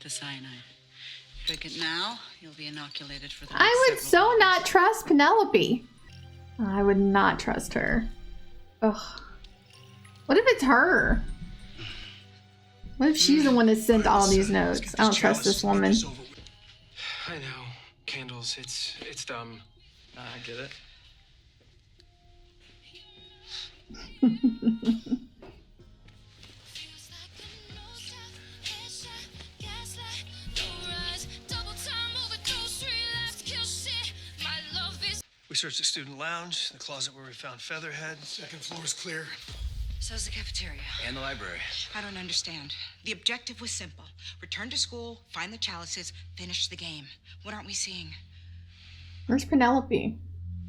the cyanide. Drink it now, you'll be inoculated for the next I would several so hours. not trust Penelope. I would not trust her. Ugh. What if it's her? What if she's the one that sent all these notes? I don't trust this woman. I know. Candles, it's dumb. I get it. We searched the student lounge, the closet where we found Featherhead. Second floor is clear. So's the cafeteria. And the library. I don't understand. The objective was simple. Return to school, find the chalices, finish the game. What aren't we seeing? Where's Penelope?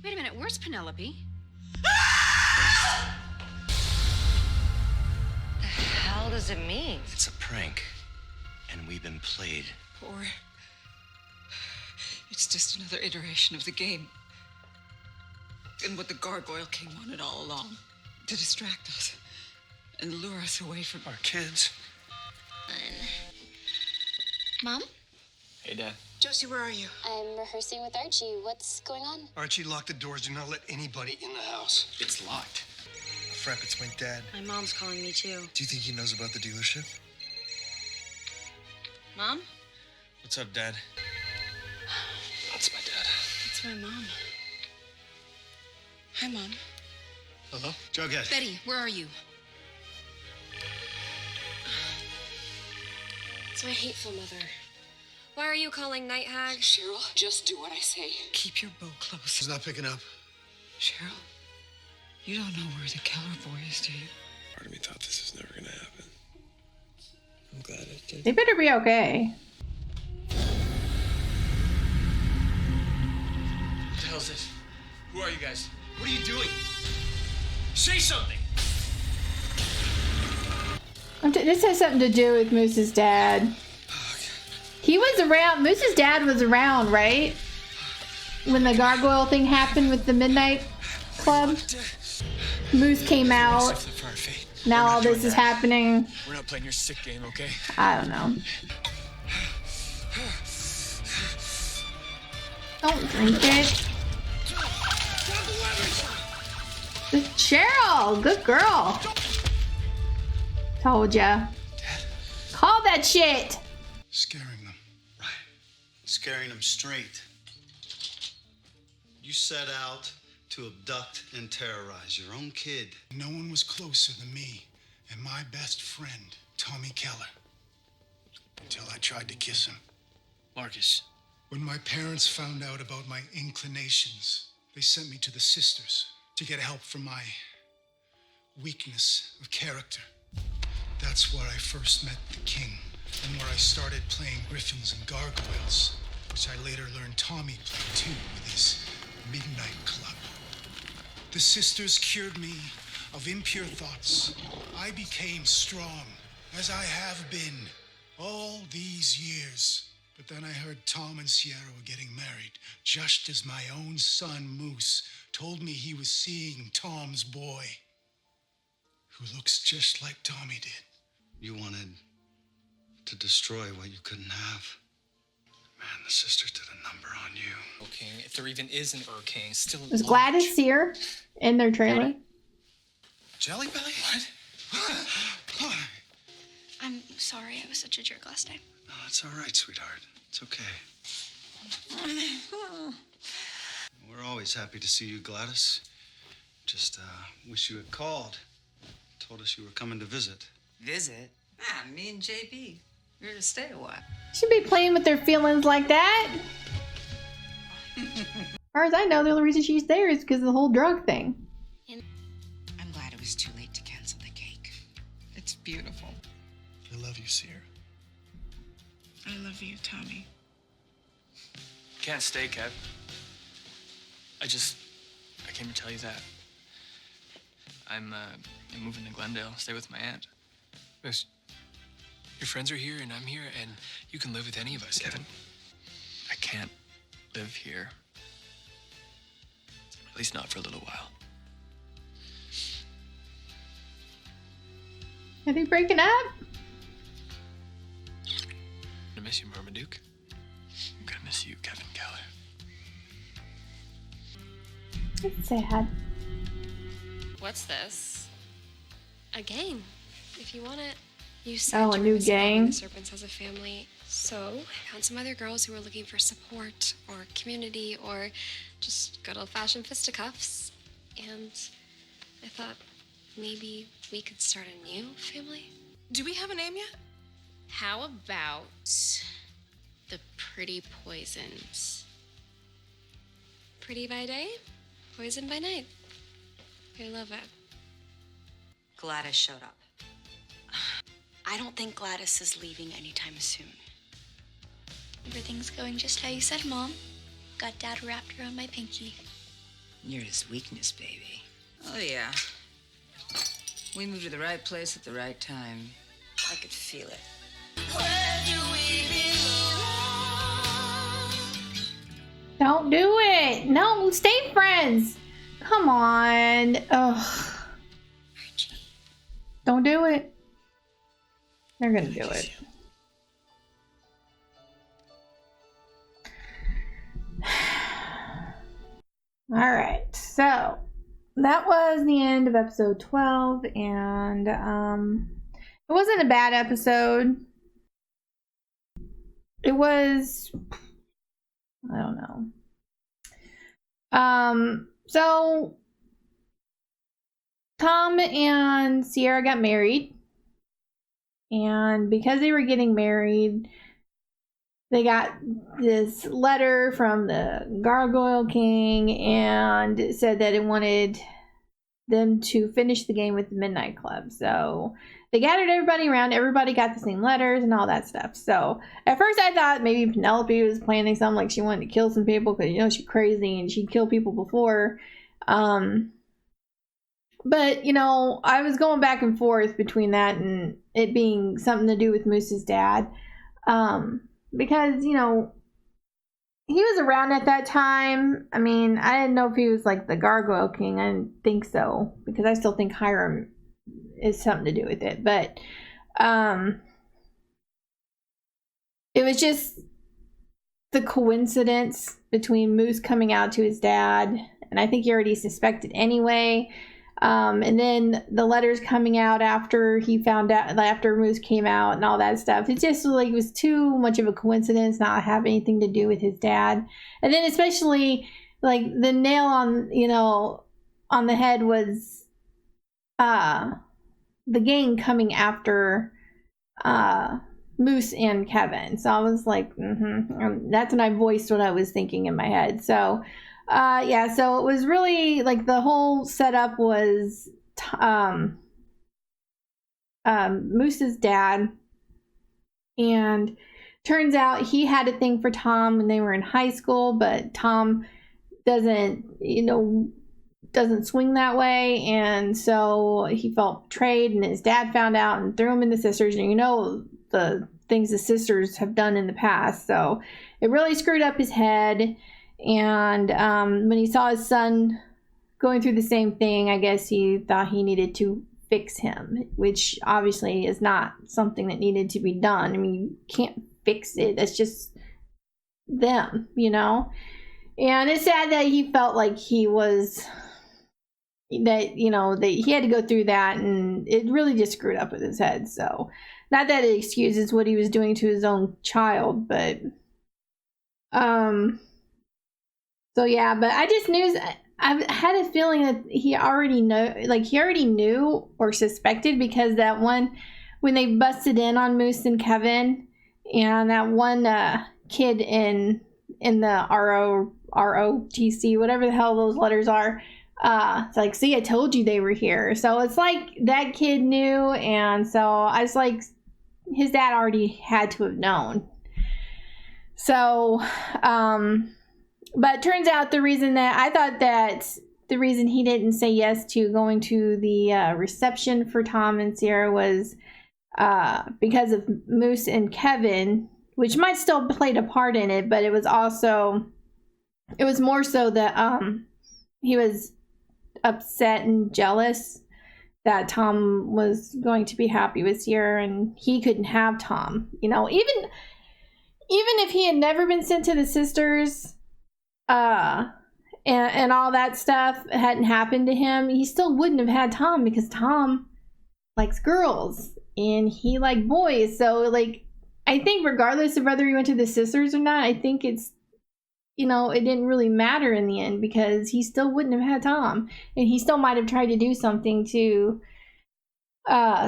Wait a minute, where's Penelope? The hell does it mean? It's a prank. And we've been played. Or it's just another iteration of the game. And what the gargoyle king wanted all along. To distract us and lure us away from Our kids. Mom? Hey, Dad. Josie, where are you? I'm rehearsing with Archie. What's going on? Archie, lock the doors. Do not let anybody in the house. It's locked. Frap, it's my dad. My mom's calling me too. Do you think he knows about the dealership? Mom? What's up, Dad? That's my dad. It's my mom. Hi, Mom. Hello? Jughead. Betty, where are you? It's my hateful mother. Why are you calling Night Hag? Cheryl, just do what I say. Keep your bow close. She's not picking up. Cheryl, you don't know where the Keller boy is, do you? Part of me thought this was never gonna happen. I'm glad it did. They better be okay. What the hell is this? Who are you guys? What are you doing? Say something! This has something to do with Moose's dad. He was around. Moose's dad was around, right? When the gargoyle thing happened with the Midnight Club. Moose came out. Now all this is happening. We're not playing your sick game, okay? I don't know. Don't drink it. Cheryl, good girl. Told ya. Call that shit. Scaring them. Right. Scaring them straight. You set out to abduct and terrorize your own kid. No one was closer than me and my best friend, Tommy Keller. Until I tried to kiss him. Marcus. When my parents found out about my inclinations, they sent me to the sisters to get help from my weakness of character. That's where I first met the king, and where I started playing griffins and gargoyles, which I later learned Tommy played too with his Midnight Club. The sisters cured me of impure thoughts. I became strong, as I have been all these years. But then I heard Tom and Sierra were getting married, just as my own son, Moose, told me he was seeing Tom's boy, who looks just like Tommy did. You wanted to destroy what you couldn't have. Man, the sisters did a number on you. King, if there even is an King, still Was Gladys here in their trailer? Jelly Belly? What? I'm sorry, I was such a jerk last time. No, it's all right, sweetheart. It's okay. We're always happy to see you, Gladys. Just wish you had called. Told us you were coming to visit. Visit? Me and JB. We're to stay a while. Should be playing with their feelings like that. As far as I know, the only reason she's there is because of the whole drug thing. I'm glad it was too late to cancel the cake. It's beautiful. I love you, Sierra. I love you, Tommy. Can't stay, Kev. I came to tell you that. I'm moving to Glendale, stay with my aunt. Because your friends are here and I'm here and you can live with any of us, Kevin. I can't live here. At least not for a little while. Are they breaking up? To miss you, Marmaduke. I'm gonna miss you, Kevin Keller. It's sad. What's this? A game. If you want it. You said Oh, a you new were missing out on gang? the Serpents as a family. So I found some other girls who were looking for support or community or just good old-fashioned fisticuffs. And I thought maybe we could start a new family. Do we have a name yet? How about the Pretty Poisons? Pretty by day, poison by night. I love it. Gladys showed up. I don't think Gladys is leaving anytime soon. Everything's going just how you said, Mom. Got Dad wrapped around my pinky. You're his weakness, baby. Oh, yeah. We moved to the right place at the right time. I could feel it. Don't do it. No, stay friends. Come on. Ugh. Don't do it. They're gonna do it. All right, so that was the end of episode 12, and it wasn't a bad episode. It was, I don't know. So Tom and Sierra got married. And because they were getting married, they got this letter from the Gargoyle King, and it said that it wanted them to finish the game with the Midnight Club. So they gathered everybody around. Everybody got the same letters and all that stuff. So at first I thought maybe Penelope was planning something, like she wanted to kill some people because, you know, she's crazy and she'd killed people before. But, you know, I was going back and forth between that and it being something to do with Moose's dad. Because, you know, he was around at that time. I mean, I didn't know if he was like the Gargoyle King. I didn't think so. Because I still think Hiram is something to do with it. But, it was just the coincidence between Moose coming out to his dad. And I think he already suspected anyway. And then the letters coming out after he found out, after Moose came out and all that stuff. It just like was too much of a coincidence, not have anything to do with his dad. And then especially like the nail on, you know, on the head was the gang coming after Moose and Kevin. So I was like, that's when I voiced what I was thinking in my head. So yeah, so it was really like the whole setup was Moose's dad, and turns out he had a thing for Tom when they were in high school, but Tom doesn't swing that way, and so he felt betrayed, and his dad found out and threw him in the sisters, and you know the things the sisters have done in the past, so it really screwed up his head. And when he saw his son going through the same thing, I guess he thought he needed to fix him, which obviously is not something that needed to be done. I mean, you can't fix it. That's just them, you know? And it's sad that he felt like he was, that, you know, that he had to go through that, and it really just screwed up with his head. So, not that it excuses what he was doing to his own child, but, so yeah, but I just knew, I had a feeling that he already knew or suspected, because that one, when they busted in on Moose and Kevin, and that one kid in the ROTC, whatever the hell those letters are, it's like, see, I told you they were here. So it's like that kid knew, and so I was like, his dad already had to have known. So, but it turns out the reason he didn't say yes to going to the reception for Tom and Sierra was because of Moose and Kevin, which might still played a part in it, but it was more so that he was upset and jealous that Tom was going to be happy with Sierra and he couldn't have Tom. You know, even even if he had never been sent to the sisters, and all that stuff hadn't happened to him, he still wouldn't have had Tom, because Tom likes girls and he liked boys. So, like, I think regardless of whether he went to the sisters or not, I think it's, you know, it didn't really matter in the end, because he still wouldn't have had Tom, and he still might have tried to do something to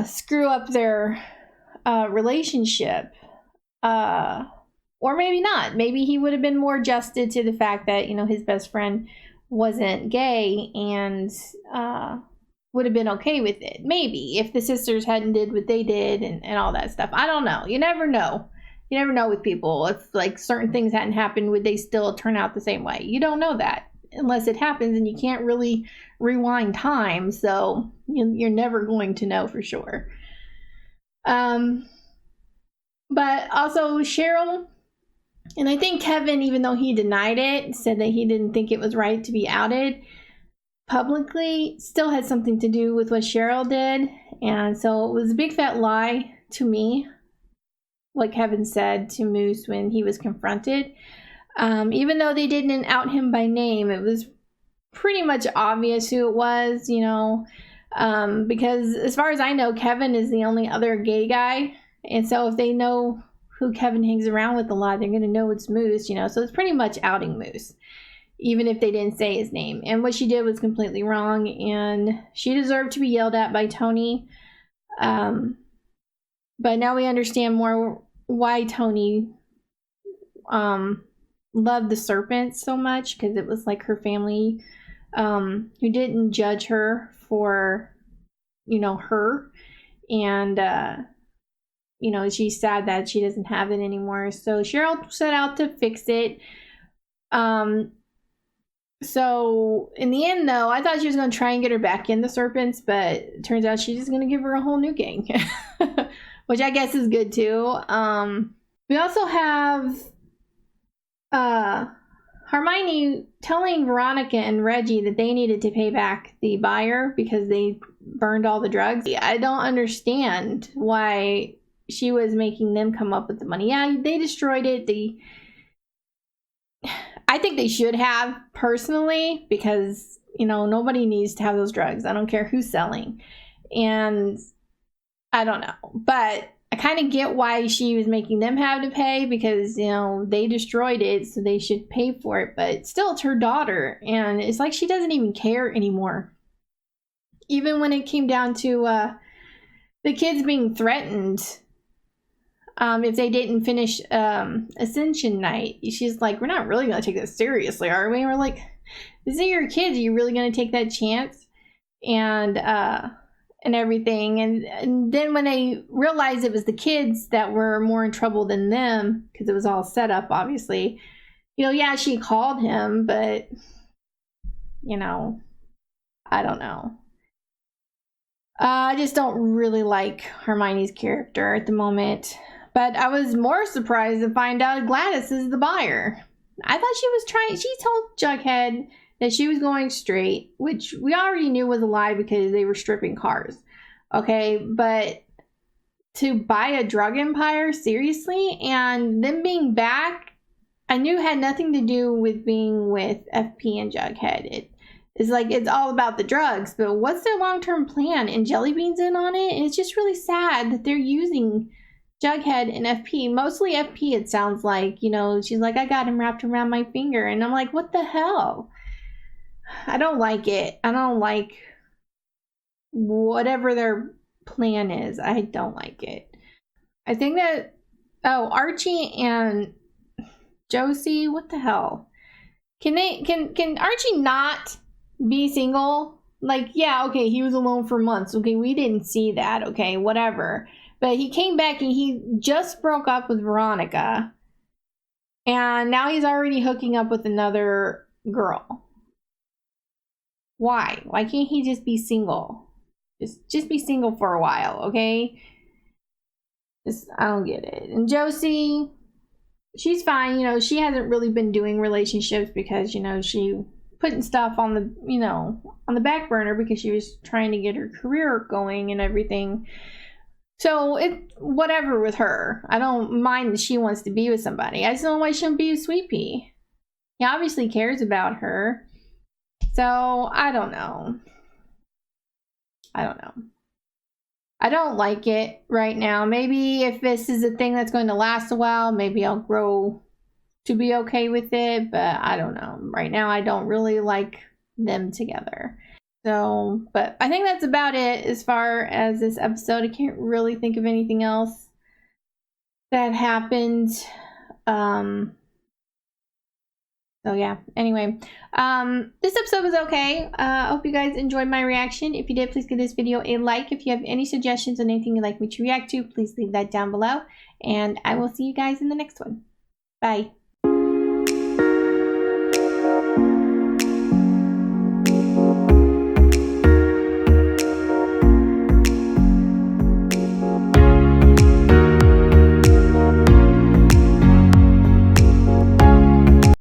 screw up their relationship, or maybe not. Maybe he would have been more adjusted to the fact that, you know, his best friend wasn't gay, and would have been okay with it. Maybe if the sisters hadn't did what they did and all that stuff. I don't know. You never know. You never know with people. If like certain things hadn't happened, would they still turn out the same way? You don't know that unless it happens, and you can't really rewind time. So you're never going to know for sure. But also Cheryl, and I think Kevin, even though he denied it, said that he didn't think it was right to be outed publicly, still had something to do with what Cheryl did. And so it was a big fat lie to me, what Kevin said to Moose when he was confronted. Even though they didn't out him by name, it was pretty much obvious who it was, you know, because as far as I know, Kevin is the only other gay guy. And so if they know who Kevin hangs around with a lot, they're going to know it's Moose, you know. So it's pretty much outing Moose, even if they didn't say his name. And what she did was completely wrong, and she deserved to be yelled at by Tony. But now we understand more why Tony loved the serpents so much, because it was like her family who didn't judge her for, you know, her. And you know, she's sad that she doesn't have it anymore. So Cheryl set out to fix it. So in the end, though, I thought she was going to try and get her back in the serpents, but it turns out she's just going to give her a whole new gang, which I guess is good too. We also have Hermione telling Veronica and Reggie that they needed to pay back the buyer because they burned all the drugs. I don't understand why she was making them come up with the money. Yeah, they destroyed it. I think they should have, personally, because, you know, nobody needs to have those drugs. I don't care who's selling. And I don't know. But I kind of get why she was making them have to pay, because, you know, they destroyed it, so they should pay for it. But still, it's her daughter. And it's like she doesn't even care anymore. Even when it came down to the kids being threatened, if they didn't finish Ascension Night, she's like, we're not really going to take this seriously, are we? And we're like, these are your kids. Are you really going to take that chance? And everything. And then when they realized it was the kids that were more in trouble than them, because it was all set up, obviously, you know, yeah, she called him, but, you know, I don't know. I just don't really like Hermione's character at the moment. But I was more surprised to find out Gladys is the buyer. I thought she told Jughead that she was going straight, which we already knew was a lie because they were stripping cars. Okay, but to buy a drug empire, seriously? And them being back, I knew had nothing to do with being with FP and Jughead. It's like, it's all about the drugs, but what's their long-term plan? And Jellybean's in on it? And it's just really sad that they're using Jughead and FP, mostly FP, it sounds like, you know, she's like, I got him wrapped around my finger, and I'm like, what the hell? I don't like it. I don't like whatever their plan is. I don't like it. I think that, Archie and Josie, what the hell? Can Archie not be single? Like, yeah, okay, he was alone for months. Okay, we didn't see that. Okay, whatever. But he came back and he just broke up with Veronica. And now he's already hooking up with another girl. Why? Why can't he just be single? Just be single for a while, okay? I don't get it. And Josie, she's fine. You know, she hasn't really been doing relationships because, you know, she putting stuff on the, you know, on the back burner because she was trying to get her career going and everything. So it whatever with her. I don't mind that she wants to be with somebody. I just don't know why she shouldn't be with Sweet Pea. He obviously cares about her. So I don't know. I don't like it right now. Maybe if this is a thing that's going to last a while, maybe I'll grow to be okay with it, but I don't know. Right now I don't really like them together. So, but I think that's about it as far as this episode. I can't really think of anything else that happened. So yeah, anyway, this episode was okay. I hope you guys enjoyed my reaction. If you did, please give this video a like. If you have any suggestions on anything you'd like me to react to, please leave that down below. And I will see you guys in the next one. Bye.